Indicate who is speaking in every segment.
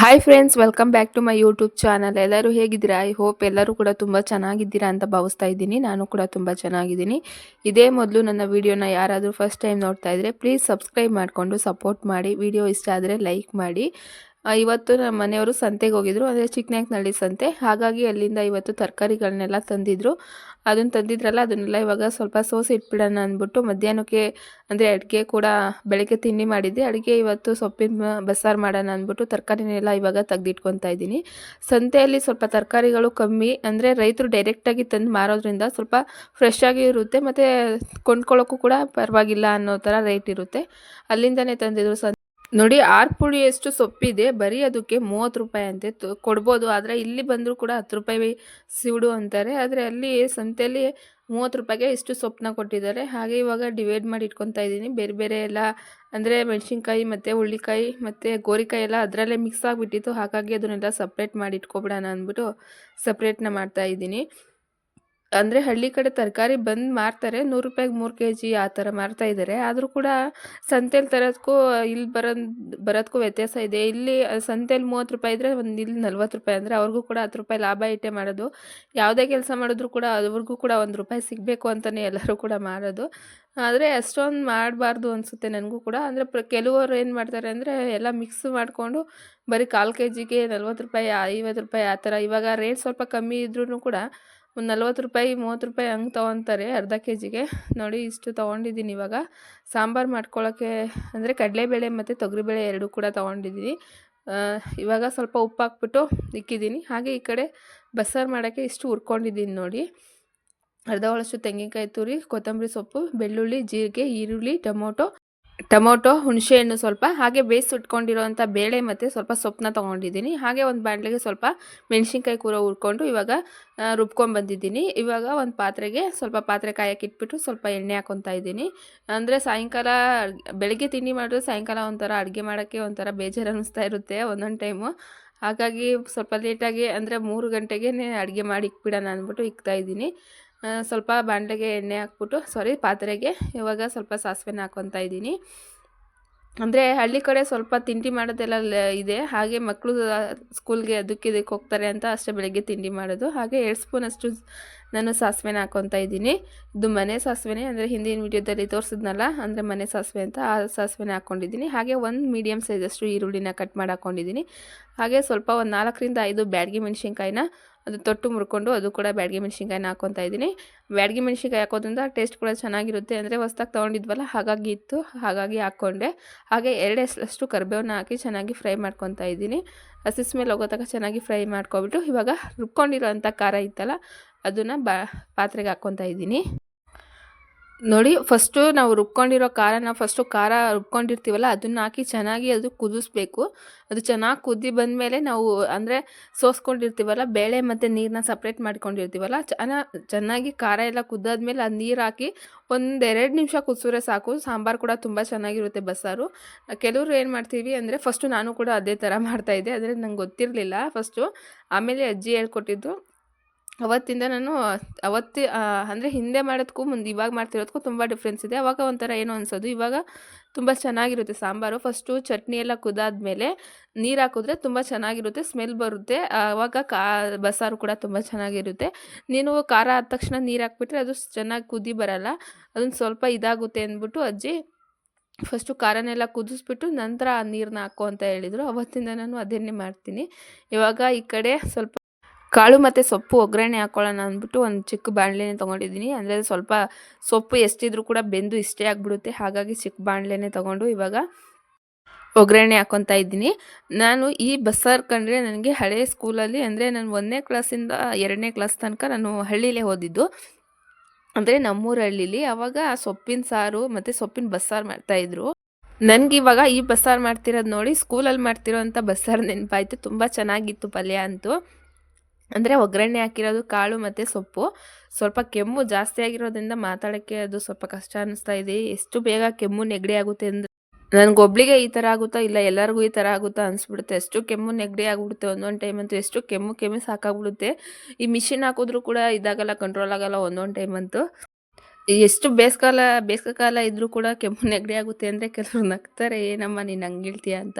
Speaker 1: Hi friends, welcome back to my YouTube channel. ಎಲ್ಲರೂ ಹೇಗಿದ್ದೀರಾ? I hope ಎಲ್ಲರೂ ಕೂಡ ತುಂಬ ಚೆನ್ನಾಗಿದ್ದೀರಾ ಅಂತ ಭಾವಿಸ್ತಾ ಇದ್ದೀನಿ. ನಾನು ಕೂಡ ತುಂಬ ಚೆನ್ನಾಗಿದ್ದೀನಿ. ಇದೇ ಮೊದಲು ನನ್ನ ವಿಡಿಯೋನ ಯಾರಾದರೂ ಫಸ್ಟ್ ಟೈಮ್ ನೋಡ್ತಾ ಇದ್ದರೆ ಪ್ಲೀಸ್ ಸಬ್ಸ್ಕ್ರೈಬ್ ಮಾಡಿಕೊಂಡು ಸಪೋರ್ಟ್ ಮಾಡಿ. ವಿಡಿಯೋ ಇಷ್ಟ ಆದರೆ ಲೈಕ್ ಮಾಡಿ. ಇವತ್ತು ನಮ್ಮ ಮನೆಯವರು ಸಂತೆಗೆ ಹೋಗಿದ್ರು, ಅಂದರೆ ಚಿಕ್ಕನಾಯಕನಹಳ್ಳಿ ಸಂತೆ. ಹಾಗಾಗಿ ಅಲ್ಲಿಂದ ಇವತ್ತು ತರಕಾರಿಗಳನ್ನೆಲ್ಲ ತಂದಿದ್ರು. ಅದನ್ನು ತಂದಿದ್ರಲ್ಲ, ಅದನ್ನೆಲ್ಲ ಇವಾಗ ಸ್ವಲ್ಪ ಸೋಸಿ ಇಟ್ಬಿಡೋಣ ಅಂದ್ಬಿಟ್ಟು ಮಧ್ಯಾಹ್ನಕ್ಕೆ ಅಂದರೆ ಅಡುಗೆ ಕೂಡ ಬೆಳಗ್ಗೆ ತಿಂಡಿ ಮಾಡಿದ್ದೆ. ಅಡುಗೆ ಇವತ್ತು ಸೊಪ್ಪಿನ ಬಸ್ಸಾರು ಮಾಡೋಣ ಅಂದ್ಬಿಟ್ಟು ತರಕಾರಿನೆಲ್ಲ ಇವಾಗ ತೆಗೆದಿಟ್ಕೊತಾ ಇದ್ದೀನಿ. ಸಂತೆಯಲ್ಲಿ ಸ್ವಲ್ಪ ತರಕಾರಿಗಳು ಕಮ್ಮಿ, ಅಂದರೆ ರೈತರು ಡೈರೆಕ್ಟಾಗಿ ತಂದು ಮಾರೋದ್ರಿಂದ ಸ್ವಲ್ಪ ಫ್ರೆಶ್ ಆಗಿ ಇರುತ್ತೆ, ಮತ್ತು ಕೊಂಡ್ಕೊಳ್ಳೋಕ್ಕೂ ಕೂಡ ಪರವಾಗಿಲ್ಲ ಅನ್ನೋ ಥರ ರೇಟ್ ಇರುತ್ತೆ. ಅಲ್ಲಿಂದನೇ ತಂದಿದ್ರು. ನೋಡಿ, 6 ಪುಡಿಯಷ್ಟು ಸೊಪ್ಪಿದೆ. ಬರೀ ಅದಕ್ಕೆ 30 ರೂಪಾಯಿ ಅಂತೆ. ಕೊಡ್ಬೋದು, ಆದರೆ ಇಲ್ಲಿ ಬಂದರೂ ಕೂಡ 10 ರೂಪಾಯಿ ಸಿವಡು ಅಂತಾರೆ. ಆದರೆ ಅಲ್ಲಿ ಸಂತೆಯಲ್ಲಿ 30 ರೂಪಾಯಿಗೆ ಇಷ್ಟು ಸೊಪ್ಪನ್ನ ಕೊಟ್ಟಿದ್ದಾರೆ. ಹಾಗೆ ಇವಾಗ ಡಿವೈಡ್ ಮಾಡಿ ಇಟ್ಕೊತಾ ಇದ್ದೀನಿ. ಬೇರೆ ಬೇರೆ ಎಲ್ಲ ಅಂದರೆ ಮೆಣಸಿನ್ಕಾಯಿ ಮತ್ತು ಹುಳ್ಳಿಕಾಯಿ ಮತ್ತು ಗೋರಿಕಾಯಿ ಎಲ್ಲ ಅದರಲ್ಲೇ ಮಿಕ್ಸ್ ಆಗಿಬಿಟ್ಟಿತ್ತು. ಹಾಗಾಗಿ ಅದನ್ನೆಲ್ಲ ಸಪ್ರೇಟ್ ಮಾಡಿ ಇಟ್ಕೊಬಿಡೋಣ ಅಂದ್ಬಿಟ್ಟು ಸಪ್ರೇಟ್ನ ಮಾಡ್ತಾಯಿದ್ದೀನಿ. ಅಂದರೆ ಹಳ್ಳಿ ಕಡೆ ತರಕಾರಿ ಬಂದು ಮಾರ್ತಾರೆ, 100 ರೂಪಾಯಿಗೆ 3 ಕೆಜಿ ಆ ಥರ ಮಾರ್ತಾಯಿದ್ದಾರೆ. ಆದರೂ ಕೂಡ ಸಂತೆಲಿ ತರೋದಕ್ಕೂ ಇಲ್ಲಿ ಬರೋದಕ್ಕೂ ವ್ಯತ್ಯಾಸ ಇದೆ. ಇಲ್ಲಿ ಸಂತೆಲಿ 30 ರೂಪಾಯಿ ಇದ್ದರೆ ಇಲ್ಲಿ 40 ರೂಪಾಯಿ, ಅಂದರೆ ಅವ್ರಿಗೂ ಕೂಡ 10 ರೂಪಾಯಿ ಲಾಭ ಇಟ್ಟೇ ಮಾಡೋದು. ಯಾವುದೇ ಕೆಲಸ ಮಾಡಿದ್ರು ಕೂಡ ಅವ್ರಿಗೂ ಕೂಡ 1 ರೂಪಾಯಿ ಸಿಗಬೇಕು ಅಂತಲೇ ಎಲ್ಲರೂ ಕೂಡ ಮಾಡೋದು. ಆದರೆ ಅಷ್ಟೊಂದು ಮಾಡಬಾರ್ದು ಅನಿಸುತ್ತೆ ನನಗೂ ಕೂಡ. ಅಂದರೆ ಕೆಲವರು ಏನು ಮಾಡ್ತಾರೆ ಅಂದರೆ ಎಲ್ಲ ಮಿಕ್ಸ್ ಮಾಡಿಕೊಂಡು ಬರೀ 1/4 ಕೆಜಿಗೆ 40 ರೂಪಾಯಿ, 50 ರೂಪಾಯಿ ಆ ಥರ. ಇವಾಗ ರೇಟ್ ಸ್ವಲ್ಪ ಕಮ್ಮಿ ಇದ್ರೂ ಕೂಡ ಒಂದು 40 ರೂಪಾಯಿ, 30 ರೂಪಾಯಿ ಹಂಗೆ ತೊಗೊತಾರೆ ಅರ್ಧ ಕೆಜಿಗೆ. ನೋಡಿ, ಇಷ್ಟು ತೊಗೊಂಡಿದ್ದೀನಿ. ಇವಾಗ ಸಾಂಬಾರು ಮಾಡ್ಕೊಳ್ಳೋಕ್ಕೆ ಅಂದರೆ ಕಡಲೆಬೇಳೆ ಮತ್ತು ತೊಗರಿಬೇಳೆ ಎರಡೂ ಕೂಡ ತೊಗೊಂಡಿದ್ದೀನಿ. ಇವಾಗ ಸ್ವಲ್ಪ ಉಪ್ಪು ಹಾಕ್ಬಿಟ್ಟು ಇಕ್ಕಿದ್ದೀನಿ. ಹಾಗೆ ಈ ಕಡೆ ಬಸ್ಸಾರು ಮಾಡೋಕ್ಕೆ ಇಷ್ಟು ಹುರ್ಕೊಂಡಿದ್ದೀನಿ. ನೋಡಿ, ಅರ್ಧ ಒಳಷ್ಟು ತೆಂಗಿನಕಾಯಿ ತುರಿ, ಕೊತ್ತಂಬರಿ ಸೊಪ್ಪು, ಬೆಳ್ಳುಳ್ಳಿ, ಜೀರಿಗೆ, ಈರುಳ್ಳಿ, ಟೊಮೊಟೊ, ಹುಣಸೆಹಣ್ಣು ಸ್ವಲ್ಪ, ಹಾಗೆ ಬೇಯಿಸಿಟ್ಕೊಂಡಿರೋವಂಥ ಬೇಳೆ ಮತ್ತು ಸ್ವಲ್ಪ ಸೊಪ್ಪನ್ನ ತೊಗೊಂಡಿದ್ದೀನಿ. ಹಾಗೆ ಒಂದು ಬಾಣಲೆಗೆ ಸ್ವಲ್ಪ ಮೆಣಸಿನ್ಕಾಯಿ ಕೂರ ಹುರ್ಕೊಂಡು ಇವಾಗ ರುಬ್ಕೊಂಡ್ಬಂದಿದ್ದೀನಿ. ಇವಾಗ ಒಂದು ಪಾತ್ರೆಗೆ ಸ್ವಲ್ಪ ಪಾತ್ರೆ ಕಾಯಕ್ಕೆ ಇಟ್ಬಿಟ್ಟು ಸ್ವಲ್ಪ ಎಣ್ಣೆ ಹಾಕ್ಕೊತಾ ಇದ್ದೀನಿ. ಅಂದರೆ ಸಾಯಂಕಾಲ ಬೆಳಗ್ಗೆ ತಿಂಡಿ ಮಾಡಿದ್ರೆ ಸಾಯಂಕಾಲ ಒಂಥರ ಅಡುಗೆ ಮಾಡೋಕ್ಕೆ ಒಂಥರ ಬೇಜಾರು ಅನ್ನಿಸ್ತಾ ಇರುತ್ತೆ ಒಂದೊಂದು ಟೈಮು. ಹಾಗಾಗಿ ಸ್ವಲ್ಪ ಲೇಟಾಗಿ ಅಂದರೆ 3 ಗಂಟೆಗೆ ಅಡುಗೆ ಮಾಡಿ ಇಕ್ಬಿಡೋಣ ಅಂದ್ಬಿಟ್ಟು ಇಕ್ತಾಯಿದ್ದೀನಿ. ಸ್ವಲ್ಪ ಬಾಣಲೆಗೆ ಎಣ್ಣೆ ಹಾಕ್ಬಿಟ್ಟು ಪಾತ್ರೆಗೆ ಇವಾಗ ಸ್ವಲ್ಪ ಸಾಸಿವೆನ ಹಾಕ್ಕೊತಾ ಇದ್ದೀನಿ. ಅಂದರೆ ಹಳ್ಳಿ ಕಡೆ ಸ್ವಲ್ಪ ತಿಂಡಿ ಮಾಡೋದೆಲ್ಲ ಇದೆ. ಹಾಗೆ ಮಕ್ಕಳು ಸ್ಕೂಲ್ಗೆ ಅದಕ್ಕೆ ಇದಕ್ಕೆ ಹೋಗ್ತಾರೆ ಅಂತ ಅಷ್ಟೇ ಬೆಳಗ್ಗೆ ತಿಂಡಿ ಮಾಡೋದು. ಹಾಗೆ 2 ಸ್ಪೂನಷ್ಟು ನಾನು ಸಾಸಿವೆನ ಹಾಕ್ಕೊತಾ ಇದ್ದೀನಿ. ಇದು ಮನೆ ಸಾಸಿವೆನೇ, ಅಂದರೆ ಹಿಂದಿನ ವಿಡಿಯೋದಲ್ಲಿ ತೋರಿಸಿದ್ನಲ್ಲ, ಅಂದರೆ ಮನೆ ಸಾಸಿವೆ ಅಂತ, ಆ ಸಾಸಿವೆನ ಹಾಕ್ಕೊಂಡಿದ್ದೀನಿ. ಹಾಗೆ ಒಂದು ಮೀಡಿಯಮ್ ಸೈಜಷ್ಟು ಈರುಳ್ಳಿನ ಕಟ್ ಮಾಡಿ ಹಾಕ್ಕೊಂಡಿದ್ದೀನಿ. ಹಾಗೆ ಸ್ವಲ್ಪ ಒಂದು 4ರಿಂದ 5 ಬ್ಯಾಡಗಿ ಮೆಣಸಿನ್ಕಾಯಿನ ಅದು ತೊಟ್ಟು ಮುರ್ಕೊಂಡು ಅದು ಕೂಡ ಬ್ಯಾಡಗಿ ಮೆಣಸಿನ್ಕಾಯಿನ ಹಾಕ್ಕೊತಾ ಇದ್ದೀನಿ. ಬ್ಯಾಡಗಿ ಮೆಣಸಿನ್ಕಾಯಿ ಹಾಕೋದ್ರಿಂದ ಟೇಸ್ಟ್ ಕೂಡ ಚೆನ್ನಾಗಿರುತ್ತೆ. ಅಂದರೆ ಹೊಸ್ದಾಗಿ ತೊಗೊಂಡಿದ್ವಲ್ಲ, ಹಾಗಾಗಿ ಹಾಕ್ಕೊಂಡೆ. ಹಾಗೆ 2 ಎಸಳಷ್ಟು ಕರಿಬೇವನ್ನ ಹಾಕಿ ಚೆನ್ನಾಗಿ ಫ್ರೈ ಮಾಡ್ಕೊತಾ ಇದ್ದೀನಿ. ಹಸಿ ಸ್ಮೆಲ್ ಹೋಗೋ ತನಕ ಚೆನ್ನಾಗಿ ಫ್ರೈ ಮಾಡ್ಕೊಬಿಟ್ಟು ಇವಾಗ ರುಬ್ಕೊಂಡಿರೋಂಥ ಖಾರ ಇತ್ತಲ್ಲ, ಅದನ್ನು ಪಾತ್ರೆಗೆ ಹಾಕ್ಕೊತಾ ಇದ್ದೀನಿ. ನೋಡಿ, ಫಸ್ಟು ನಾವು ರುಬ್ಕೊಂಡಿರೋ ಖಾರ ರುಬ್ಕೊಂಡಿರ್ತೀವಲ್ಲ ಅದನ್ನು ಹಾಕಿ ಚೆನ್ನಾಗಿ ಅದು ಕುದಿಸ್ಬೇಕು. ಅದು ಚೆನ್ನಾಗಿ ಕುದಿ ಬಂದಮೇಲೆ ನಾವು ಅಂದರೆ ಸೋಸ್ಕೊಂಡಿರ್ತೀವಲ್ಲ ಬೇಳೆ ಮತ್ತು ನೀರನ್ನ ಸಪ್ರೇಟ್ ಮಾಡ್ಕೊಂಡಿರ್ತೀವಲ್ಲ, ಚೆನ್ನಾಗಿ ಖಾರ ಎಲ್ಲ ಕುದ್ದಾದ್ಮೇಲೆ ಅದು ನೀರು ಹಾಕಿ 1-2 ನಿಮಿಷ ಕುದಿಸಿದ್ರೆ ಸಾಕು. ಸಾಂಬಾರು ಕೂಡ ತುಂಬ ಚೆನ್ನಾಗಿರುತ್ತೆ ಬಸ್ಸಾರು. ಕೆಲವರು ಏನು ಮಾಡ್ತೀವಿ ಅಂದರೆ, ಫಸ್ಟು ನಾನು ಕೂಡ ಅದೇ ಥರ ಮಾಡ್ತಾಯಿದ್ದೆ, ಆದರೆ ನಂಗೆ ಗೊತ್ತಿರಲಿಲ್ಲ ಫಸ್ಟು. ಆಮೇಲೆ ಅಜ್ಜಿ ಹೇಳ್ಕೊಟ್ಟಿದ್ದು. ಅವತ್ತಿಂದ ನಾನು ಅಂದರೆ ಹಿಂದೆ ಮಾಡೋದಕ್ಕೂ ಇವಾಗ ಮಾಡ್ತಿರೋದಕ್ಕೂ ತುಂಬ ಡಿಫ್ರೆನ್ಸ್ ಇದೆ. ಅವಾಗ ಒಂಥರ ಏನೋ ಅನ್ಸೋದು, ಇವಾಗ ತುಂಬ ಚೆನ್ನಾಗಿರುತ್ತೆ ಸಾಂಬಾರು. ಫಸ್ಟು ಚಟ್ನಿ ಎಲ್ಲ ಕುದಾದ್ಮೇಲೆ ನೀರು ಹಾಕಿದ್ರೆ ತುಂಬ ಚೆನ್ನಾಗಿರುತ್ತೆ, ಸ್ಮೆಲ್ ಬರುತ್ತೆ. ಆವಾಗ ಬಸ್ಸಾರು ಕೂಡ ತುಂಬ ಚೆನ್ನಾಗಿರುತ್ತೆ. ನೀನು ಖಾರ ಆದ ತಕ್ಷಣ ನೀರು ಹಾಕ್ಬಿಟ್ರೆ ಅದು ಚೆನ್ನಾಗಿ ಕುದಿ ಬರಲ್ಲ, ಅದನ್ನು ಸ್ವಲ್ಪ ಇದಾಗುತ್ತೆ ಅಂದ್ಬಿಟ್ಟು ಅಜ್ಜಿ ಫಸ್ಟು ಖಾರನೆಲ್ಲ ಕುದಿಸ್ಬಿಟ್ಟು ನಂತರ ಆ ನೀರನ್ನ ಹಾಕು ಅಂತ ಹೇಳಿದರು. ಅವತ್ತಿಂದ ನಾನು ಅದನ್ನೇ ಮಾಡ್ತೀನಿ. ಇವಾಗ ಈ ಕಡೆ ಸ್ವಲ್ಪ ಕಾಳು ಮತ್ತು ಸೊಪ್ಪು ಒಗ್ಗರಣೆ ಹಾಕ್ಕೊಳ್ಳೋಣ ಅಂದ್ಬಿಟ್ಟು ಒಂದು ಚಿಕ್ಕ ಬಾಣಲೆನೇ ತೊಗೊಂಡಿದ್ದೀನಿ. ಅಂದರೆ ಸ್ವಲ್ಪ ಸೊಪ್ಪು ಎಷ್ಟಿದ್ರೂ ಕೂಡ ಬೆಂದು ಇಷ್ಟೇ ಆಗಿಬಿಡುತ್ತೆ. ಹಾಗಾಗಿ ಚಿಕ್ಕ ಬಾಣಲೆನೇ ತೊಗೊಂಡು ಇವಾಗ ಒಗ್ಗರಣೆ ಹಾಕ್ಕೊತಾ ಇದ್ದೀನಿ. ನಾನು ಈ ಬಸ್ಸಾರು ಕಂಡ್ರೆ ನನಗೆ ಹಳೆ ಸ್ಕೂಲಲ್ಲಿ, ಅಂದರೆ ನಾನು 1ನೇ ಕ್ಲಾಸಿಂದ 2ನೇ ಕ್ಲಾಸ್ ತನಕ ನಾನು ಹಳ್ಳಿಲೇ ಓದಿದ್ದು, ಅಂದರೆ ನಮ್ಮೂರ ಹಳ್ಳೀಲಿ. ಆವಾಗ ಸೊಪ್ಪಿನ ಸಾರು ಮತ್ತು ಸೊಪ್ಪಿನ ಬಸ್ಸಾರು ಮಾಡ್ತಾಯಿದ್ರು. ನನಗಿವಾಗ ಈ ಬಸ್ಸಾರು ಮಾಡ್ತಿರೋದು ನೋಡಿ ಸ್ಕೂಲಲ್ಲಿ ಮಾಡ್ತಿರೋಂಥ ಬಸ್ಸಾರು ನೆನಪಾಯಿತು. ತುಂಬ ಚೆನ್ನಾಗಿತ್ತು ಪಲ್ಯ ಅಂತೂ. ಅಂದರೆ ಒಗ್ಗರಣೆ ಹಾಕಿರೋದು ಕಾಳು ಮತ್ತು ಸೊಪ್ಪು. ಸ್ವಲ್ಪ ಕೆಮ್ಮು ಜಾಸ್ತಿ ಆಗಿರೋದ್ರಿಂದ ಮಾತಾಡೋಕ್ಕೆ ಅದು ಸ್ವಲ್ಪ ಕಷ್ಟ ಅನ್ನಿಸ್ತಾ ಇದೆ. ಎಷ್ಟು ಬೇಗ ಕೆಮ್ಮು ನೆಗಡಿ ಆಗುತ್ತೆ ಅಂದರೆ, ನನಗೊಬ್ಳಿಗೆ ಈ ಥರ ಆಗುತ್ತಾ ಇಲ್ಲ ಎಲ್ಲರಿಗೂ ಈ ಥರ ಆಗುತ್ತಾ ಅನಿಸ್ಬಿಡುತ್ತೆ. ಎಷ್ಟು ಕೆಮ್ಮು ನೆಗಡಿ ಆಗಿಬಿಡುತ್ತೆ ಒಂದೊಂದು ಟೈಮ್ ಅಂತೂ. ಎಷ್ಟು ಕೆಮ್ಮು ಸಾಕಾಗ್ಬಿಡುತ್ತೆ. ಈ ಮಿಷಿನ್ ಹಾಕಿದ್ರೂ ಕೂಡ ಇದಾಗಲ್ಲ, ಕಂಟ್ರೋಲ್ ಆಗೋಲ್ಲ ಒಂದೊಂದು ಟೈಮ್ ಅಂತೂ. ಎಷ್ಟು ಬೇಸಿಗೆ ಕಾಲ ಇದ್ರೂ ಕೂಡ ಕೆಮ್ಮು ನೆಗಡಿ ಆಗುತ್ತೆ ಅಂದರೆ ಕೆಲವ್ರು ನಗ್ತಾರೆ, ಏನಮ್ಮ ನೀನು ಹಂಗೆ ಹೇಳ್ತೀಯ ಅಂತ.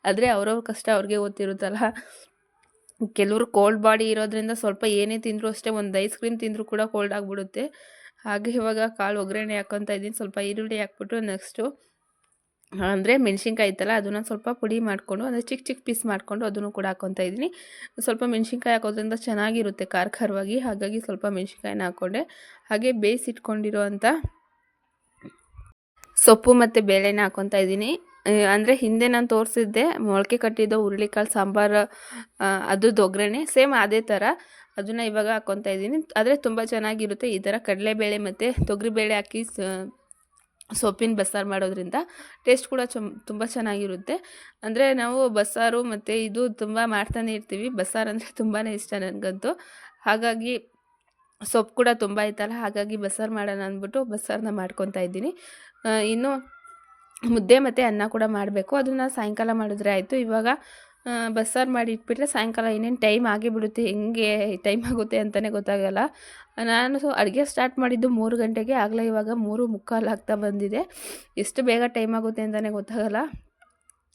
Speaker 1: ಆದರೆ ಅವ್ರವ್ರ ಕಷ್ಟ ಅವ್ರಿಗೆ ಗೊತ್ತಿರುತ್ತಲ್ಲ. ಕೆಲವರು ಕೋಲ್ಡ್ ಬಾಡಿ ಇರೋದ್ರಿಂದ ಸ್ವಲ್ಪ ಏನೇ ತಿಂದರೂ ಅಷ್ಟೇ, ಒಂದು ಐಸ್ ಕ್ರೀಮ್ ತಿಂದರೂ ಕೂಡ ಕೋಲ್ಡ್ ಆಗಿಬಿಡುತ್ತೆ. ಹಾಗೆ ಇವಾಗ ಕಾಳು ಒಗ್ಗರಣೆ ಹಾಕ್ಕೊತಾ ಇದ್ದೀನಿ. ಸ್ವಲ್ಪ ಈರುಳ್ಳಿ ಹಾಕ್ಬಿಟ್ಟು ನೆಕ್ಸ್ಟು ಅಂದರೆ ಮೆಣಸಿನ್ಕಾಯಿ ಇತ್ತಲ್ಲ ಅದನ್ನು ಸ್ವಲ್ಪ ಪುಡಿ ಮಾಡಿಕೊಂಡು, ಅಂದರೆ ಚಿಕ್ಕ ಚಿಕ್ಕ ಪೀಸ್ ಮಾಡಿಕೊಂಡು ಅದನ್ನು ಕೂಡ ಹಾಕ್ಕೊತಾ ಇದ್ದೀನಿ. ಸ್ವಲ್ಪ ಮೆಣಸಿನ್ಕಾಯಿ ಹಾಕೋದ್ರಿಂದ ಚೆನ್ನಾಗಿರುತ್ತೆ ಖಾರವಾಗಿ, ಹಾಗಾಗಿ ಸ್ವಲ್ಪ ಮೆಣಸಿನ್ಕಾಯಿನ ಹಾಕ್ಕೊಂಡೆ. ಹಾಗೆ ಬೇಯಿಸಿಟ್ಕೊಂಡಿರೋ ಅಂಥ ಸೊಪ್ಪು ಮತ್ತು ಬೇಳೆನ ಹಾಕ್ಕೊತಾ ಇದ್ದೀನಿ. ಅಂದರೆ ಹಿಂದೆ ನಾನು ತೋರಿಸಿದ್ದೆ ಮೊಳಕೆ ಕಟ್ಟಿದ್ದು ಹುರುಳಿಕಾಳು ಸಾಂಬಾರು, ಅದ್ರದ್ದು ಒಗ್ಗರಣೆ ಸೇಮ್ ಅದೇ ಥರ ಅದನ್ನು ಇವಾಗ ಹಾಕ್ಕೊತಾ ಇದ್ದೀನಿ. ಆದರೆ ತುಂಬ ಚೆನ್ನಾಗಿರುತ್ತೆ ಈ ಥರ ಕಡಲೆಬೇಳೆ ಮತ್ತು ತೊಗರಿಬೇಳೆ ಹಾಕಿ ಸೊಪ್ಪಿನ ಬಸ್ಸಾರು ಮಾಡೋದ್ರಿಂದ ಟೇಸ್ಟ್ ಕೂಡ ತುಂಬ ಚೆನ್ನಾಗಿರುತ್ತೆ. ಅಂದರೆ ನಾವು ಬಸ್ಸಾರು ಮತ್ತು ಇದು ತುಂಬ ಮಾಡ್ತಾನೆ ಇರ್ತೀವಿ. ಬಸ್ಸಾರು ಅಂದರೆ ತುಂಬಾ ಇಷ್ಟ ನನಗಂತೂ. ಹಾಗಾಗಿ ಸೊಪ್ಪು ಕೂಡ ತುಂಬ ಇತ್ತಲ್ಲ, ಹಾಗಾಗಿ ಬಸ್ಸಾರು ಮಾಡೋಣ ಅಂದ್ಬಿಟ್ಟು ಬಸ್ಸಾರನ್ನ ಮಾಡ್ಕೊತಾ ಇದ್ದೀನಿ. ಇನ್ನು ಮುದ್ದೆ ಮತ್ತು ಅನ್ನ ಕೂಡ ಮಾಡಬೇಕು. ಅದನ್ನು ಸಾಯಂಕಾಲ ಮಾಡಿದ್ರೆ ಆಯಿತು. ಇವಾಗ ಬಸ್ಸಾರು ಮಾಡಿ ಇಟ್ಬಿಟ್ರೆ ಸಾಯಂಕಾಲ ಇನ್ನೇನು ಟೈಮ್ ಆಗೇ ಬಿಡುತ್ತೆ. ಹೆಂಗೆ ಟೈಮ್ ಆಗುತ್ತೆ ಅಂತಲೇ ಗೊತ್ತಾಗಲ್ಲ. ನಾನು ಅಡುಗೆ ಸ್ಟಾರ್ಟ್ ಮಾಡಿದ್ದು 3 ಗಂಟೆಗೆ, ಆಗಲೇ ಇವಾಗ 3:45 ಆಗ್ತಾ ಬಂದಿದೆ. ಎಷ್ಟು ಬೇಗ ಟೈಮ್ ಆಗುತ್ತೆ ಅಂತಲೇ ಗೊತ್ತಾಗಲ್ಲ.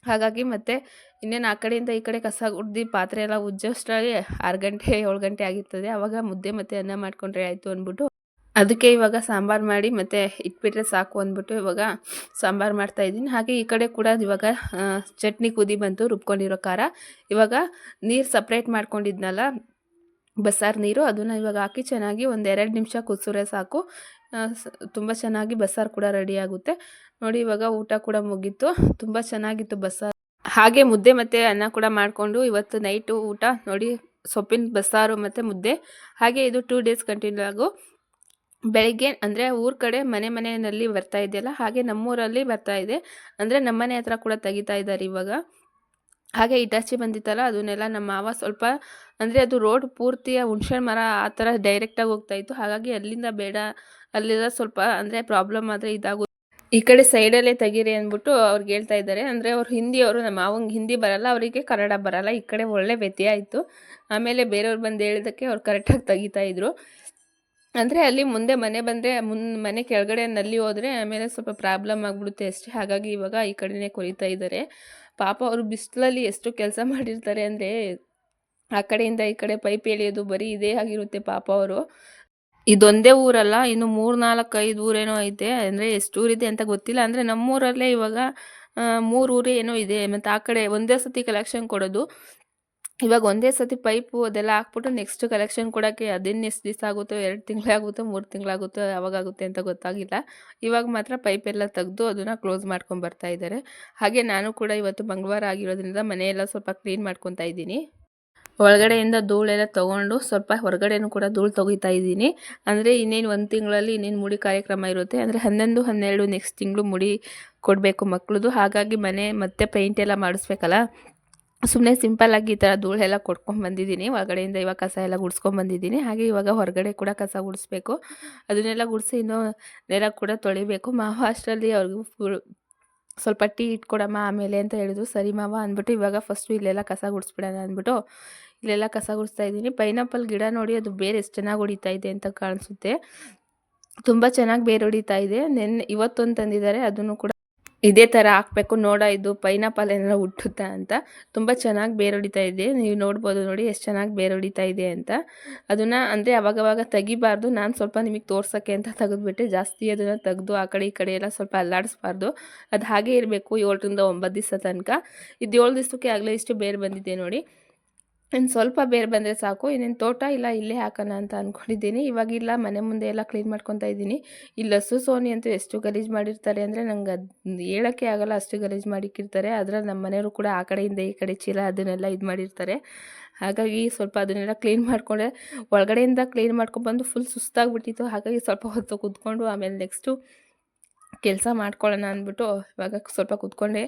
Speaker 1: ಹಾಗಾಗಿ ಮತ್ತೆ ಇನ್ನೇನು ಆ ಕಡೆಯಿಂದ ಈ ಕಡೆ ಕಸ ಗುಡ್ದು ಪಾತ್ರೆ ಎಲ್ಲ ಉಜ್ಜೋಷ್ಟರಲ್ಲಿ 6 ಗಂಟೆ 7 ಗಂಟೆ ಆಗಿರ್ತದೆ. ಆವಾಗ ಮುದ್ದೆ ಮತ್ತು ಅನ್ನ ಮಾಡಿಕೊಂಡ್ರೆ ಆಯಿತು ಅಂದ್ಬಿಟ್ಟು ಅದಕ್ಕೆ ಇವಾಗ ಸಾಂಬಾರು ಮಾಡಿ ಮತ್ತು ಇಟ್ಬಿಟ್ರೆ ಸಾಕು ಅಂದ್ಬಿಟ್ಟು ಇವಾಗ ಸಾಂಬಾರು ಮಾಡ್ತಾಯಿದ್ದೀನಿ. ಹಾಗೆ ಈ ಕಡೆ ಕೂಡ ಇವಾಗ ಚಟ್ನಿ ಕುದಿ ಬಂತು, ರುಬ್ಕೊಂಡಿರೋ ಖಾರ. ಇವಾಗ ನೀರು ಸಪ್ರೇಟ್ ಮಾಡ್ಕೊಂಡಿದ್ನಲ್ಲ ಬಸ್ಸಾರು ನೀರು, ಅದನ್ನು ಇವಾಗ ಹಾಕಿ ಚೆನ್ನಾಗಿ ಒಂದು 2 ನಿಮಿಷ ಕುದಿಸಿದ್ರೆ ಸಾಕು. ತುಂಬ ಚೆನ್ನಾಗಿ ಬಸ್ಸಾರು ಕೂಡ ರೆಡಿ ಆಗುತ್ತೆ ನೋಡಿ. ಇವಾಗ ಊಟ ಕೂಡ ಮುಗೀತು, ತುಂಬ ಚೆನ್ನಾಗಿತ್ತು ಬಸ್ಸಾರು. ಹಾಗೆ ಮುದ್ದೆ ಮತ್ತು ಅನ್ನ ಕೂಡ ಮಾಡಿಕೊಂಡು ಇವತ್ತು ನೈಟು ಊಟ ನೋಡಿ, ಸೊಪ್ಪಿನ ಬಸ್ಸಾರು ಮತ್ತು ಮುದ್ದೆ. ಹಾಗೆ ಇದು 2 ಡೇಸ್ ಕಂಟಿನ್ಯೂ ಆಗು. ಬೆಳಗ್ಗೆ ಅಂದರೆ ಊರ ಕಡೆ ಮನೆಯಲ್ಲಿ ಬರ್ತಾ ಇದೆಯಲ್ಲ, ಹಾಗೆ ನಮ್ಮೂರಲ್ಲಿ ಬರ್ತಾ ಇದೆ. ಅಂದರೆ ನಮ್ಮನೆ ಹತ್ರ ಕೂಡ ತೆಗಿತಾ ಇದ್ದಾರೆ ಇವಾಗ. ಹಾಗೆ ಇಟಾಚಿ ಬಂದಿತ್ತಲ್ಲ ಅದನ್ನೆಲ್ಲ ನಮ್ಮ ಮಾವ ಸ್ವಲ್ಪ, ಅಂದರೆ ಅದು ರೋಡ್ ಪೂರ್ತಿ ಹುಣ್ಸೆ ಮರ ಆ ಥರ ಡೈರೆಕ್ಟಾಗಿ ಹೋಗ್ತಾಯಿತ್ತು. ಹಾಗಾಗಿ ಅಲ್ಲಿಂದ ಬೇಡ, ಅಲ್ಲೆಲ್ಲ ಸ್ವಲ್ಪ ಅಂದರೆ ಪ್ರಾಬ್ಲಮ್ ಆದರೆ ಇದಾಗುತ್ತೆ, ಈ ಕಡೆ ಸೈಡಲ್ಲೇ ತೆಗೀರಿ ಅಂದ್ಬಿಟ್ಟು ಅವ್ರಿಗೆ ಹೇಳ್ತಾ ಇದ್ದಾರೆ. ಅಂದರೆ ಅವ್ರು ಹಿಂದಿಯವರು, ನಮ್ಮ ಮಾವಂಗೆ ಹಿಂದಿ ಬರಲ್ಲ, ಅವರಿಗೆ ಕನ್ನಡ ಬರಲ್ಲ. ಈ ಕಡೆ ಒಳ್ಳೆ ವ್ಯತ್ಯಾಸ ಆಯಿತು. ಆಮೇಲೆ ಬೇರೆಯವ್ರು ಬಂದು ಹೇಳಿದ್ದಕ್ಕೆ ಅವ್ರು ಕರೆಕ್ಟಾಗಿ ತೆಗಿತಾಯಿದ್ರು. ಅಂದರೆ ಅಲ್ಲಿ ಮುಂದೆ ಮನೆ ಬಂದರೆ ಮನೆ ಕೆಳಗಡೆ ನಲ್ಲಿ ಹೋದರೆ ಆಮೇಲೆ ಸ್ವಲ್ಪ ಪ್ರಾಬ್ಲಮ್ ಆಗಿಬಿಡುತ್ತೆ ಅಷ್ಟೇ. ಹಾಗಾಗಿ ಇವಾಗ ಈ ಕಡೆನೇ ಕೊರಿತಾ ಇದ್ದಾರೆ. ಪಾಪ ಅವರು ಬಿಸಿಲಲ್ಲಿ ಎಷ್ಟು ಕೆಲಸ ಮಾಡಿರ್ತಾರೆ ಅಂದರೆ, ಆ ಕಡೆಯಿಂದ ಈ ಕಡೆ ಪೈಪ್ ಎಳೆಯೋದು ಬರೀ ಇದೇ ಆಗಿರುತ್ತೆ ಪಾಪ ಅವರು. ಇದೊಂದೇ ಊರಲ್ಲ, ಇನ್ನು 3-4-5 ಊರೇನೋ ಐತೆ. ಅಂದರೆ ಎಷ್ಟು ಊರಿದೆ ಅಂತ ಗೊತ್ತಿಲ್ಲ. ಅಂದರೆ ನಮ್ಮೂರಲ್ಲೇ ಇವಾಗ 3 ಊರು ಏನೋ ಇದೆ. ಮತ್ತು ಆ ಕಡೆ ಒಂದೇ ಸತಿ ಕಲೆಕ್ಷನ್ ಕೊಡೋದು. ಇವಾಗ ಒಂದೇ ಸತಿ ಪೈಪು ಅದೆಲ್ಲ ಹಾಕ್ಬಿಟ್ಟು ನೆಕ್ಸ್ಟ್ ಕಲೆಕ್ಷನ್ ಕೊಡೋಕ್ಕೆ ಅದಿನ್ನು ಎಷ್ಟು ದಿವಸ ಆಗುತ್ತೋ, 2 ತಿಂಗಳಾಗುತ್ತೋ 3 ತಿಂಗಳಾಗುತ್ತೋ ಯಾವಾಗಾಗುತ್ತೆ ಅಂತ ಗೊತ್ತಾಗಿಲ್ಲ. ಇವಾಗ ಮಾತ್ರ ಪೈಪೆಲ್ಲ ತೆಗೆದು ಅದನ್ನು ಕ್ಲೋಸ್ ಮಾಡ್ಕೊಂಡು ಬರ್ತಾ ಇದ್ದಾರೆ. ಹಾಗೆ ನಾನು ಕೂಡ ಇವತ್ತು ಮಂಗಳವಾರ ಆಗಿರೋದ್ರಿಂದ ಮನೆಯೆಲ್ಲ ಸ್ವಲ್ಪ ಕ್ಲೀನ್ ಮಾಡ್ಕೊತಾ ಇದ್ದೀನಿ. ಒಳಗಡೆಯಿಂದ ಧೂಳೆಲ್ಲ ತೊಗೊಂಡು ಸ್ವಲ್ಪ ಹೊರಗಡೆನೂ ಕೂಡ ಧೂಳು ತೆಗಿತಾ ಇದ್ದೀನಿ. ಅಂದರೆ ಇನ್ನೇನು 1 ತಿಂಗಳಲ್ಲಿ ಇನ್ನೇನು ಮುಡಿ ಕಾರ್ಯಕ್ರಮ ಇರುತ್ತೆ. ಅಂದರೆ 11, 12 ನೆಕ್ಸ್ಟ್ ತಿಂಗಳು ಮುಡಿ ಕೊಡಬೇಕು ಮಕ್ಳದ್ದು. ಹಾಗಾಗಿ ಮನೆ ಮತ್ತೆ ಪೇಂಟ್ ಎಲ್ಲ ಮಾಡಿಸ್ಬೇಕಲ್ಲ, ಸುಮ್ಮನೆ ಸಿಂಪಲ್ಲಾಗಿ ಈ ಥರ ಧೂಳೆಲ್ಲ ಕೊಡ್ಕೊಂಡ್ಬಂದಿದ್ದೀನಿ. ಒಳಗಡೆಯಿಂದ ಇವಾಗ ಕಸ ಎಲ್ಲ ಗುಡಿಸ್ಕೊಂಡ್ಬಂದಿದ್ದೀನಿ. ಹಾಗೆ ಇವಾಗ ಹೊರಗಡೆ ಕೂಡ ಕಸ ಗುಡಿಸ್ಬೇಕು. ಅದನ್ನೆಲ್ಲ ಗುಡಿಸಿ ಇನ್ನೂ ನೆಲ ಕೂಡ ತೊಳಿಬೇಕು. ಮಾವ ಅಷ್ಟರಲ್ಲಿ ಅವ್ರಿಗೂ ಸ್ವಲ್ಪ ಟೀ ಇಟ್ಕೊಡಮ್ಮ ಆಮೇಲೆ ಅಂತ ಹೇಳಿದ್ರು. ಸರಿ ಮಾವ ಅಂದ್ಬಿಟ್ಟು ಇವಾಗ ಫಸ್ಟು ಇಲ್ಲೆಲ್ಲ ಕಸ ಗುಡಿಸ್ಬಿಡೋಣ ಅಂದ್ಬಿಟ್ಟು ಇಲ್ಲೆಲ್ಲ ಕಸ ಗುಡಿಸ್ತಾ ಇದ್ದೀನಿ. ಪೈನಾಪಲ್ ಗಿಡ ನೋಡಿ, ಅದು ಬೇರೆ ಎಷ್ಟು ಚೆನ್ನಾಗಿ ಹೊಡಿತಾ ಇದೆ ಅಂತ ಕಾಣಿಸುತ್ತೆ. ತುಂಬ ಚೆನ್ನಾಗಿ ಬೇರೆ ಹೊಡಿತಾ ಇದೆ. ಇವತ್ತೊಂದು ತಂದಿದ್ದಾರೆ, ಅದನ್ನು ಕೂಡ ಇದೇ ಥರ ಹಾಕಬೇಕು. ನೋಡ ಇದು ಪೈನಾಪಲ್ ಏನಾರ ಹುಟ್ಟುತ್ತಾ ಅಂತ. ತುಂಬ ಚೆನ್ನಾಗಿ ಬೇರೆ ಹೊಡಿತಾ ಇದೆ. ನೀವು ನೋಡ್ಬೋದು ನೋಡಿ ಎಷ್ಟು ಚೆನ್ನಾಗಿ ಬೇರೆ ಹೊಡಿತಾ ಇದೆ ಅಂತ. ಅದನ್ನು ಅಂದರೆ ಅವಾಗವಾಗ ತೆಗಿಬಾರ್ದು. ನಾನು ಸ್ವಲ್ಪ ನಿಮಗೆ ತೋರ್ಸೋಕ್ಕೆ ಅಂತ ತೆಗೆದುಬಿಟ್ಟೆ. ಜಾಸ್ತಿ ಅದನ್ನು ತೆಗೆದು ಆ ಕಡೆ ಈ ಕಡೆ ಎಲ್ಲ ಸ್ವಲ್ಪ ಅಲ್ಲಾಡಿಸ್ಬಾರ್ದು. ಅದು ಹಾಗೇ ಇರಬೇಕು 7ರಿಂದ 9 ದಿವಸ ತನಕ. ಇದು 7 ದಿವಸಕ್ಕೆ ಆಗಲೇ ಇಷ್ಟು ಬೇರೆ ಬಂದಿದೆ ನೋಡಿ. ಇನ್ನು ಸ್ವಲ್ಪ ಬೇರೆ ಬಂದರೆ ಸಾಕು. ಇನ್ನೇನು ತೋಟ ಇಲ್ಲ ಇಲ್ಲೇ ಹಾಕೋಣ ಅಂತ ಅಂದ್ಕೊಂಡಿದ್ದೀನಿ. ಇವಾಗಿಲ್ಲ, ಮನೆ ಮುಂದೆ ಎಲ್ಲ ಕ್ಲೀನ್ ಮಾಡ್ಕೊತಾ ಇದ್ದೀನಿ. ಇಲ್ಲಿ ಹಸು ಸೋನಿ ಅಂತೂ ಎಷ್ಟು ಗಲೀಜು ಮಾಡಿರ್ತಾರೆ ಅಂದರೆ ನಂಗೆ ಅದು ಹೇಳೋಕ್ಕೆ ಆಗಲ್ಲ, ಅಷ್ಟು ಗಲೀಜು ಮಾಡಿಕ್ಕಿರ್ತಾರೆ. ಅದರಲ್ಲಿ ನಮ್ಮ ಮನೆಯವರು ಕೂಡ ಆ ಕಡೆಯಿಂದ ಈ ಕಡೆ ಚೀಲ ಅದನ್ನೆಲ್ಲ ಇದು ಮಾಡಿರ್ತಾರೆ. ಹಾಗಾಗಿ ಸ್ವಲ್ಪ ಅದನ್ನೆಲ್ಲ ಕ್ಲೀನ್ ಮಾಡಿಕೊಂಡೆ. ಒಳಗಡೆಯಿಂದ ಕ್ಲೀನ್ ಮಾಡ್ಕೊಬಂದು ಫುಲ್ ಸುಸ್ತಾಗಿಬಿಟ್ಟಿತ್ತು. ಹಾಗಾಗಿ ಸ್ವಲ್ಪ ಹೊತ್ತು ಕೂತ್ಕೊಂಡು ಆಮೇಲೆ ನೆಕ್ಸ್ಟು ಕೆಲಸ ಮಾಡ್ಕೊಳ್ಳೋಣ ಅಂದ್ಬಿಟ್ಟು ಇವಾಗ ಸ್ವಲ್ಪ ಕೂತ್ಕೊಂಡೆ.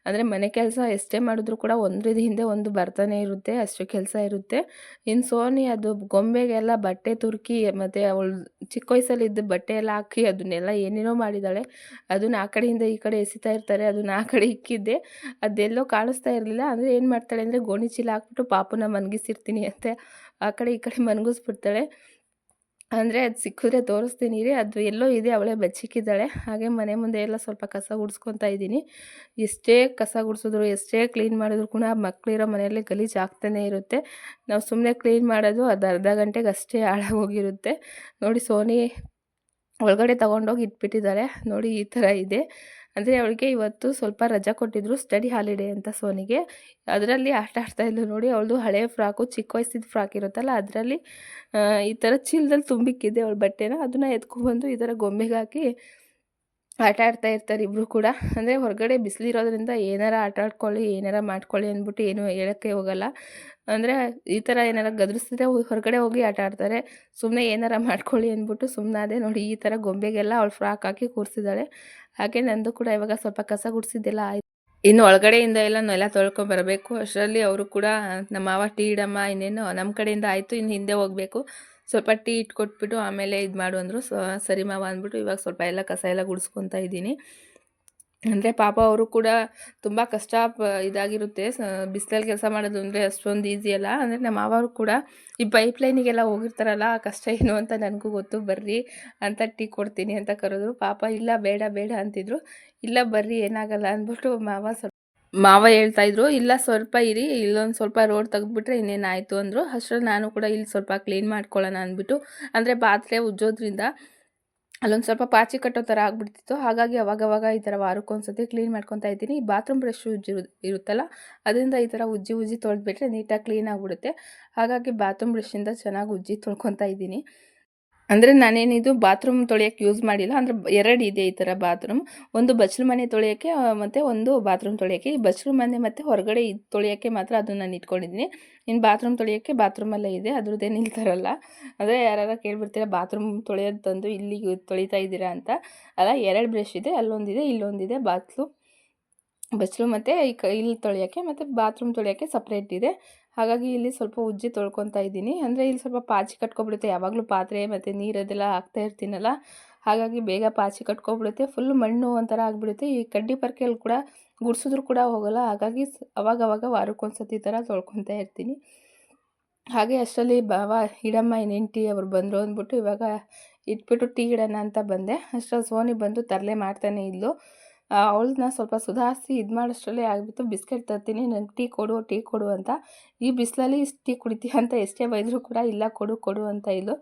Speaker 1: ಅಂದರೆ ಮನೆ ಕೆಲಸ ಎಷ್ಟೇ ಮಾಡಿದ್ರೂ ಕೂಡ ಒಂದ್ರಿಂದ ಹಿಂದೆ ಒಂದು ಬರ್ತಾನೆ ಇರುತ್ತೆ, ಅಷ್ಟು ಕೆಲಸ ಇರುತ್ತೆ. ಇನ್ನು ಸೋನಿ ಅದು ಗೊಂಬೆಗೆಲ್ಲ ಬಟ್ಟೆ ತುರುಕಿ ಮತ್ತು ಅವಳು ಚಿಕ್ಕ ವಯಸ್ಸಲ್ಲಿದ್ದ ಬಟ್ಟೆ ಎಲ್ಲ ಹಾಕಿ ಅದನ್ನೆಲ್ಲ ಏನೇನೋ ಮಾಡಿದ್ದಾಳೆ. ಅದನ್ನ ಆ ಕಡೆಯಿಂದ ಈ ಕಡೆ ಎಸಿತಾ ಇರ್ತಾರೆ. ಅದನ್ನ ಆ ಕಡೆ ಇಕ್ಕಿದ್ದೆ, ಅದೆಲ್ಲೋ ಕಾಣಿಸ್ತಾ ಇರಲಿಲ್ಲ. ಅಂದರೆ ಏನು ಮಾಡ್ತಾಳೆ ಅಂದರೆ ಗೋಣಿ ಚೀಲ ಹಾಕ್ಬಿಟ್ಟು ಪಾಪುನ ಮಲಗಿಸಿರ್ತೀನಿ ಅಂತ ಆ ಕಡೆ ಈ ಕಡೆ ಮಲಗಿಸ್ಬಿಡ್ತಾಳೆ. ಅಂದರೆ ಅದು ಸಿಕ್ಕಿದ್ರೆ ತೋರಿಸ್ತೀನಿ ರೀ. ಅದು ಎಲ್ಲೋ ಇದೆ, ಅವಳೇ ಬಚ್ಚಿಕ್ಕಿದ್ದಾಳೆ. ಹಾಗೆ ಮನೆ ಮುಂದೆ ಎಲ್ಲ ಸ್ವಲ್ಪ ಕಸ ಗುಡಿಸ್ಕೊತಾ ಇದ್ದೀನಿ. ಎಷ್ಟೇ ಕಸ ಗುಡಿಸಿದ್ರು, ಎಷ್ಟೇ ಕ್ಲೀನ್ ಮಾಡಿದ್ರು ಕೂಡ ಮಕ್ಕಳಿರೋ ಮನೆಯಲ್ಲಿ ಗಲೀಜು ಆಗ್ತಾನೇ ಇರುತ್ತೆ. ನಾವು ಸುಮ್ಮನೆ ಕ್ಲೀನ್ ಮಾಡೋದು ಅದು ಅರ್ಧ ಗಂಟೆಗೆ ಅಷ್ಟೇ ಹಾಳಾಗೋಗಿರುತ್ತೆ. ನೋಡಿ ಸೋನಿ ಒಳಗಡೆ ತೊಗೊಂಡೋಗಿ ಇಟ್ಬಿಟ್ಟಿದ್ದಾಳೆ. ನೋಡಿ ಈ ಥರ ಇದೆ. ಅಂದರೆ ಅವಳಿಗೆ ಇವತ್ತು ಸ್ವಲ್ಪ ರಜಾ ಕೊಟ್ಟಿದ್ರು, ಸ್ಟಡಿ ಹಾಲಿಡೇ ಅಂತ ಸೋನಿಗೆ. ಅದರಲ್ಲಿ ಆಟ ಆಡ್ತಾಯಿದ್ಲು ನೋಡಿ. ಅವಳದು ಹಳೆ ಫ್ರಾಕು, ಚಿಕ್ಕ ವಯಸ್ಸಿದ ಫ್ರಾಕ್ ಇರುತ್ತಲ್ಲ, ಅದರಲ್ಲಿ ಈ ಥರ ಚೀಲದಲ್ಲಿ ತುಂಬಿಕ್ಕಿದ್ದೆ ಅವಳ ಬಟ್ಟೆನ. ಅದನ್ನು ಎತ್ಕೊಬಂದು ಈ ಥರ ಗೊಂಬೆಗೆ ಹಾಕಿ ಆಟ ಆಡ್ತಾ ಇರ್ತಾರೆ ಇಬ್ಬರು ಕೂಡ. ಅಂದರೆ ಹೊರಗಡೆ ಬಿಸಿಲಿರೋದ್ರಿಂದ ಏನಾರ ಆಟ ಆಡ್ಕೊಳ್ಳಿ, ಏನಾರ ಮಾಡ್ಕೊಳ್ಳಿ ಅಂದ್ಬಿಟ್ಟು ಏನೂ ಹೇಳೋಕ್ಕೆ ಹೋಗಲ್ಲ. ಅಂದರೆ ಈ ಥರ ಏನಾರ ಗದರಿಸಿದ್ರೆ ಹೊರಗಡೆ ಹೋಗಿ ಆಟ ಆಡ್ತಾರೆ. ಸುಮ್ಮನೆ ಏನಾರ ಮಾಡ್ಕೊಳ್ಳಿ ಅಂದ್ಬಿಟ್ಟು ಸುಮ್ಮನಾದೆ ನೋಡಿ. ಈ ಥರ ಗೊಂಬೆಗೆಲ್ಲ ಅವಳು ಫ್ರಾಕ್ ಹಾಕಿ ಕೂರಿಸಿದ್ದಾಳೆ. ಹಾಗೆ ನಂದು ಕೂಡ ಇವಾಗ ಸ್ವಲ್ಪ ಕಸ ಗುಡಿಸಿದ್ದೆಲ್ಲ ಆಯಿತು. ಇನ್ನು ಒಳಗಡೆಯಿಂದ ಎಲ್ಲ ನೆಲ ತೊಳ್ಕೊಂಬರಬೇಕು. ಅಷ್ಟರಲ್ಲಿ ಅವರು ಕೂಡ ನಮ್ಮ ಮಾವ ಟೀ ಇಡಮ್ಮ, ಇನ್ನೇನು ನಮ್ಮ ಕಡೆಯಿಂದ ಆಯಿತು, ಇನ್ನು ಹಿಂದೆ ಹೋಗಬೇಕು, ಸ್ವಲ್ಪ ಟೀ ಇಟ್ಕೊಟ್ಬಿಟ್ಟು ಆಮೇಲೆ ಇದು ಮಾಡು ಅಂದರು. ಸರಿ ಮಾವ ಅಂದ್ಬಿಟ್ಟು ಇವಾಗ ಸ್ವಲ್ಪ ಎಲ್ಲ ಕಸ ಎಲ್ಲ ಗುಡಿಸ್ಕೊತಾ ಇದ್ದೀನಿ. ಅಂದರೆ ಪಾಪ ಅವರು ಕೂಡ ತುಂಬ ಕಷ್ಟ ಇದಾಗಿರುತ್ತೆ. ಬಿಸಿಲಲ್ಲಿ ಕೆಲಸ ಮಾಡೋದು ಅಂದರೆ ಅಷ್ಟೊಂದು ಈಸಿ ಅಲ್ಲ. ಅಂದರೆ ನಮ್ಮ ಮಾವರು ಕೂಡ ಈ ಪೈಪ್ಲೈನಿಗೆಲ್ಲ ಹೋಗಿರ್ತಾರಲ್ಲ, ಆ ಕಷ್ಟ ಏನು ಅಂತ ನನಗೂ ಗೊತ್ತು, ಬರ್ರಿ ಅಂತ ಟೀ ಕೊಡ್ತೀನಿ ಅಂತ ಕರೆದ್ರು. ಪಾಪ ಇಲ್ಲ ಬೇಡ ಬೇಡ ಅಂತಿದ್ರು. ಇಲ್ಲ ಬರ್ರಿ ಏನಾಗಲ್ಲ ಅಂದ್ಬಿಟ್ಟು ಮಾವ ಹೇಳ್ತಾಯಿದ್ರು, ಇಲ್ಲ ಸ್ವಲ್ಪ ಇರಿ, ಇಲ್ಲೊಂದು ಸ್ವಲ್ಪ ರೋಡ್ ತೆಗೆದ್ಬಿಟ್ರೆ ಇನ್ನೇನಾಯಿತು ಅಂದರು. ಅಷ್ಟರಲ್ಲಿ ನಾನು ಕೂಡ ಇಲ್ಲಿ ಸ್ವಲ್ಪ ಕ್ಲೀನ್ ಮಾಡ್ಕೊಳ್ಳೋಣ ಅಂದ್ಬಿಟ್ಟು, ಅಂದರೆ ಪಾತ್ರೆ ಉಜ್ಜೋದ್ರಿಂದ ಅಲ್ಲೊಂದು ಸ್ವಲ್ಪ ಪಾಚಿ ಕಟ್ಟೋ ಥರ ಆಗಿಬಿಡ್ತಿತ್ತು. ಹಾಗಾಗಿ ಅವಾಗವಾಗ ಈ ಥರ ವಾರಕ್ಕೊಂದ್ಸತಿ ಕ್ಲೀನ್ ಮಾಡ್ಕೊತಾ ಇದ್ದೀನಿ. ಈ ಬಾತ್ರೂಮ್ ಬ್ರಷ್ ಇರುತ್ತಲ್ಲ, ಅದರಿಂದ ಈ ಥರ ಉಜ್ಜಿ ತೊಳೆದ್ಬಿಟ್ರೆ ನೀಟಾಗಿ ಕ್ಲೀನ್ ಆಗಿಬಿಡುತ್ತೆ. ಹಾಗಾಗಿ ಬಾತ್ರೂಮ್ ಬ್ರಷಿಂದ ಚೆನ್ನಾಗಿ ಉಜ್ಜಿ ತೊಳ್ಕೊತಾ ಇದ್ದೀನಿ. ಅಂದರೆ ನಾನೇನಿದು ಬಾತ್ರೂಮ್ ತೊಳೆಯೋಕ್ಕೆ ಯೂಸ್ ಮಾಡಿಲ್ಲ. ಅಂದರೆ 2 ಇದೆ ಈ ಥರ ಬಾತ್ರೂಮ್. ಒಂದು ಬಚ್ಚಲು ಮನೆ ತೊಳೆಯೋಕ್ಕೆ ಮತ್ತು ಒಂದು ಬಾತ್ರೂಮ್ ತೊಳೆಯೋಕ್ಕೆ. ಈ ಬಚ್ಚಲು ಮನೆ ಮತ್ತು ಹೊರಗಡೆ ಇದು ತೊಳೆಯೋಕ್ಕೆ ಮಾತ್ರ ಅದನ್ನು ನಾನು ಇಟ್ಕೊಂಡಿದ್ದೀನಿ. ಇನ್ನು ಬಾತ್ರೂಮ್ ತೊಳೆಯೋಕ್ಕೆ ಬಾತ್ರೂಮಲ್ಲೇ ಇದೆ, ಅದ್ರದ್ದೇನು ಇಲ್ಲಿ ತರಲ್ಲ. ಅಂದರೆ ಯಾರು ಕೇಳಿಬಿಡ್ತೀರಾ ಬಾತ್ರೂಮ್ ತೊಳೆಯೋದು ತಂದು ಇಲ್ಲಿಗೆ ತೊಳಿತಾ ಇದ್ದೀರಾ ಅಂತ. ಅಲ್ಲ, 2 ಬ್ರಷ್ ಇದೆ, ಅಲ್ಲೊಂದಿದೆ ಇಲ್ಲೊಂದಿದೆ. ಬಚ್ಚಲು ಮತ್ತು ಇಲ್ಲಿ ತೊಳೆಯೋಕ್ಕೆ ಮತ್ತು ಬಾತ್ರೂಮ್ ತೊಳೆಯೋಕ್ಕೆ ಸಪ್ರೇಟ್ ಇದೆ. ಹಾಗಾಗಿ ಇಲ್ಲಿ ಸ್ವಲ್ಪ ಉಜ್ಜಿ ತೊಳ್ಕೊತಾ ಇದ್ದೀನಿ. ಅಂದರೆ ಇಲ್ಲಿ ಸ್ವಲ್ಪ ಪಾಚಿ ಕಟ್ಕೊಬಿಡುತ್ತೆ. ಯಾವಾಗಲೂ ಪಾತ್ರೆ ಮತ್ತು ನೀರದೆಲ್ಲ ಹಾಕ್ತಾ ಇರ್ತೀನಲ್ಲ, ಹಾಗಾಗಿ ಬೇಗ ಪಾಚಿ ಕಟ್ಕೊಬಿಡುತ್ತೆ. ಫುಲ್ ಮಣ್ಣು ಒಂಥರ ಆಗಿಬಿಡುತ್ತೆ. ಈ ಕಡ್ಡಿ ಪರ್ಕೆಯಲ್ಲಿ ಕೂಡ ಗುಡಿಸಿದ್ರು ಕೂಡ ಹೋಗೋಲ್ಲ. ಹಾಗಾಗಿ ಅವಾಗವಾಗ ವಾರಕ್ಕೊಂದ್ಸತಿ ಥರ ತೊಳ್ಕೊತಾ ಇರ್ತೀನಿ. ಹಾಗೆ ಅಷ್ಟರಲ್ಲಿ ಬಾವ ಇಡಮ್ಮ ಇನ್ನೇನು ಟೀ ಅವ್ರು ಬಂದರು ಅಂದ್ಬಿಟ್ಟು ಇವಾಗ ಇಟ್ಬಿಟ್ಟು ಟೀ ಇಡೋಣ ಅಂತ ಬಂದೆ. ಅಷ್ಟರಲ್ಲಿ ಸೋನಿ ಬಂದು ತರಲೆ ಮಾಡ್ತಾನೆ ಇದ್ಲು. ಅವಳನ್ನ ಸ್ವಲ್ಪ ಸುಧಾರಿಸಿ ಇದು ಮಾಡೋಷ್ಟರಲ್ಲೇ ಆಗಿಬಿಟ್ಟು, ಬಿಸ್ಕೆಟ್ ತರ್ತೀನಿ, ನನಗೆ ಟೀ ಕೊಡು ಅಂತ. ಈ ಬಿಸಿಲಲ್ಲಿ ಟೀ ಕುಡಿತೀಯ ಅಂತ ಎಷ್ಟೇ ಬೈದರೂ ಕೂಡ ಇಲ್ಲ ಕೊಡು ಅಂತ ಇದ್ಲು.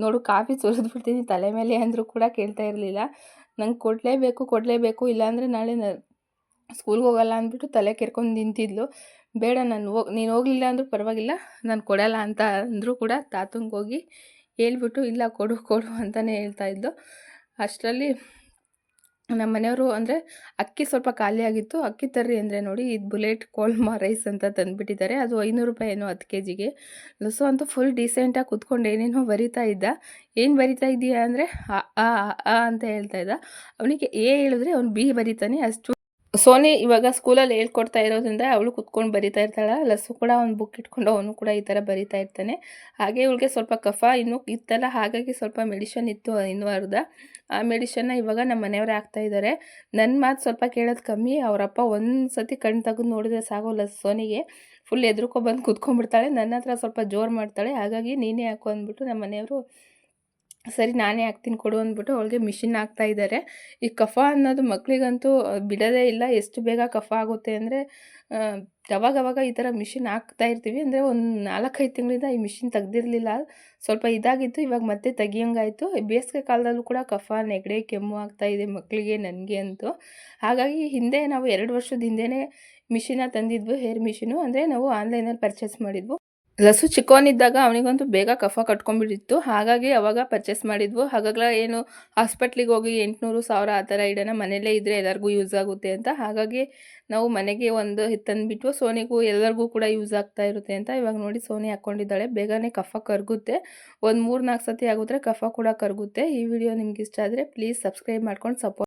Speaker 1: ನೋಡು ಕಾಫಿ ಸುರಿದ್ಬಿಡ್ತೀನಿ ತಲೆ ಮೇಲೆ ಅಂದರೂ ಕೂಡ ಕೇಳ್ತಾ ಇರಲಿಲ್ಲ. ನಂಗೆ ಕೊಡಲೇಬೇಕು, ಇಲ್ಲಾಂದರೆ ನಾಳೆ ಸ್ಕೂಲ್ಗೆ ಹೋಗಲ್ಲ ಅಂದ್ಬಿಟ್ಟು ತಲೆ ಕೆರ್ಕೊಂಡು ನಿಂತಿದ್ಲು. ಬೇಡ, ನೀನು ಹೋಗಲಿಲ್ಲ ಅಂದರೂ ಪರವಾಗಿಲ್ಲ, ನಾನು ಕೊಡಲ್ಲ ಅಂತ ಅಂದರೂ ಕೂಡ ತಾತಂಗೆ ಹೋಗಿ ಹೇಳ್ಬಿಟ್ಟು ಇಲ್ಲ ಕೊಡು ಅಂತಲೇ ಹೇಳ್ತಾಯಿದ್ಲು. ಅಷ್ಟರಲ್ಲಿ ನಮ್ಮ ಮನೆಯವರು ಅಂದರೆ ಅಕ್ಕಿ ಸ್ವಲ್ಪ ಖಾಲಿಯಾಗಿತ್ತು. ಅಕ್ಕಿ ತರ್ರಿ ಅಂದರೆ ನೋಡಿ ಇದು ಬುಲೆಟ್ ಕೋಲ್ಮಾ ರೈಸ್ ಅಂತ ತಂದುಬಿಟ್ಟಿದ್ದಾರೆ. ಅದು 500 ರೂಪಾಯಿ ಏನೋ 10 kgಗೆ. ಲಸು ಅಂತೂ ಫುಲ್ ಡೀಸೆಂಟಾಗಿ ಕೂತ್ಕೊಂಡು ಏನೇನೋ ಬರಿತಾ ಇದ್ದ. ಏನು ಬರಿತಾ ಇದ್ದೀಯಾ ಅಂದರೆ ಆ ಅಂತ ಹೇಳ್ತಾ ಇದ್ದ. ಅವನಿಗೆ ಹೇಳಿದ್ರೆ ಅವ್ನು ಬಿ ಬರಿತಾನೆ. ಅಷ್ಟು ಸೋನಿ ಇವಾಗ ಸ್ಕೂಲಲ್ಲಿ ಹೇಳ್ಕೊಡ್ತಾ ಇರೋದ್ರಿಂದ ಅವಳು ಕುತ್ಕೊಂಡು ಬರಿತಾ ಇರ್ತಾಳೆ. ಲಸ್ಸು ಕೂಡ ಒಂದು ಬುಕ್ ಇಟ್ಕೊಂಡು ಅವನು ಕೂಡ ಈ ಥರ ಬರಿತಾ ಇರ್ತಾನೆ. ಹಾಗೆ ಇವಳಿಗೆ ಸ್ವಲ್ಪ ಕಫ ಇನ್ನೂ ಇತ್ತಲ್ಲ, ಹಾಗಾಗಿ ಸ್ವಲ್ಪ ಮೆಡಿಷನ್ ಇತ್ತು ಇನ್ನೂ ಅರ್ಧ. ಆ ಮೆಡಿಷನ್ನ ಇವಾಗ ನಮ್ಮ ಮನೆಯವರೇ ಹಾಕ್ತಾಯಿದ್ದಾರೆ. ನನ್ನ ಮಾತು ಸ್ವಲ್ಪ ಕೇಳೋದು ಕಮ್ಮಿ. ಅವರಪ್ಪ ಒಂದು ಸತಿ ಕಣ್ಣು ತೆಗೆದು ನೋಡಿದ್ರೆ ಸಾಗೋಲ್ಲ ಸೋನಿಗೆ. ಫುಲ್ ಎದ್ರುಕೊಬಂದು ಕೂತ್ಕೊಂಡ್ಬಿಡ್ತಾಳೆ. ನನ್ನ ಹತ್ರ ಸ್ವಲ್ಪ ಜೋರು ಮಾಡ್ತಾಳೆ. ಹಾಗಾಗಿ ನೀನೇ ಹಾಕು ಅಂದ್ಬಿಟ್ಟು ನಮ್ಮ ಮನೆಯವರು ಸರಿ ನಾನೇ ಹಾಕ್ತೀನಿ ಕೊಡು ಅಂದ್ಬಿಟ್ಟು ಅವಳಿಗೆ ಮಿಷಿನ್ ಹಾಕ್ತಾಯಿದ್ದಾರೆ. ಈ ಕಫ ಅನ್ನೋದು ಮಕ್ಕಳಿಗಂತೂ ಬಿಡೋದೇ ಇಲ್ಲ. ಎಷ್ಟು ಬೇಗ ಕಫ ಆಗುತ್ತೆ ಅಂದರೆ ಅವಾಗವಾಗ ಈ ಥರ ಮಿಷಿನ್ ಹಾಕ್ತಾ ಇರ್ತೀವಿ. ಅಂದರೆ ಒಂದು 4-5 ತಿಂಗಳಿಂದ ಈ ಮಿಷಿನ್ ತೆಗ್ದಿರಲಿಲ್ಲ. ಸ್ವಲ್ಪ ಇದಾಗಿತ್ತು, ಇವಾಗ ಮತ್ತೆ ತೆಗಿಯೋಂಗಾಯಿತು. ಬೇಸಿಗೆ ಕಾಲದಲ್ಲೂ ಕೂಡ ಕಫ, ನೆಗಡಿ, ಕೆಮ್ಮು ಆಗ್ತಾಯಿದೆ ಮಕ್ಕಳಿಗೆ, ನನಗೆ ಅಂತೂ. ಹಾಗಾಗಿ ಹಿಂದೆ ನಾವು 2 ವರ್ಷದ ಹಿಂದೆಯೇ ಮಿಷಿನ ತಂದಿದ್ವು, ಹೇರ್ ಮಿಷಿನು. ಅಂದರೆ ನಾವು ಆನ್ಲೈನಲ್ಲಿ ಪರ್ಚೇಸ್ ಮಾಡಿದ್ವು. ಲಸು ಚಿಕ್ಕವನಿದ್ದಾಗ ಅವನಿಗಂತೂ ಬೇಗ ಕಫ ಕಟ್ಕೊಂಡ್ಬಿಟ್ಟಿತ್ತು. ಹಾಗಾಗಿ ಅವಾಗ ಪರ್ಚೇಸ್ ಮಾಡಿದ್ವು. ಹಾಗಾಗಲೇ ಏನು ಹಾಸ್ಪಿಟ್ಲಿಗೆ ಹೋಗಿ 800-1000 ಆ ಥರ ಇಡೋಣ, ಮನೆಯಲ್ಲೇ ಇದ್ದರೆ ಎಲ್ಲರಿಗೂ ಯೂಸ್ ಆಗುತ್ತೆ ಅಂತ. ಹಾಗಾಗಿ ನಾವು ಮನೆಗೆ ಒಂದು ತಂದುಬಿಟ್ಟು ಸೋನಿಗೂ ಎಲ್ಲರಿಗೂ ಕೂಡ ಯೂಸ್ ಆಗ್ತಾ ಇರುತ್ತೆ ಅಂತ. ಇವಾಗ ನೋಡಿ ಸೋನಿ ಹಾಕ್ಕೊಂಡಿದ್ದಾಳೆ. ಬೇಗನೆ ಕಫ ಕರಗುತ್ತೆ. ಒಂದು 3-4 ಸತಿ ಆಗಿದ್ರೆ ಕಫ ಕೂಡ ಕರಗುತ್ತೆ. ಈ ವಿಡಿಯೋ ನಿಮ್ಗೆ ಇಷ್ಟ ಆದರೆ ಪ್ಲೀಸ್ ಸಬ್ಸ್ಕ್ರೈಬ್ ಮಾಡ್ಕೊಂಡು ಸಪೋರ್ಟ್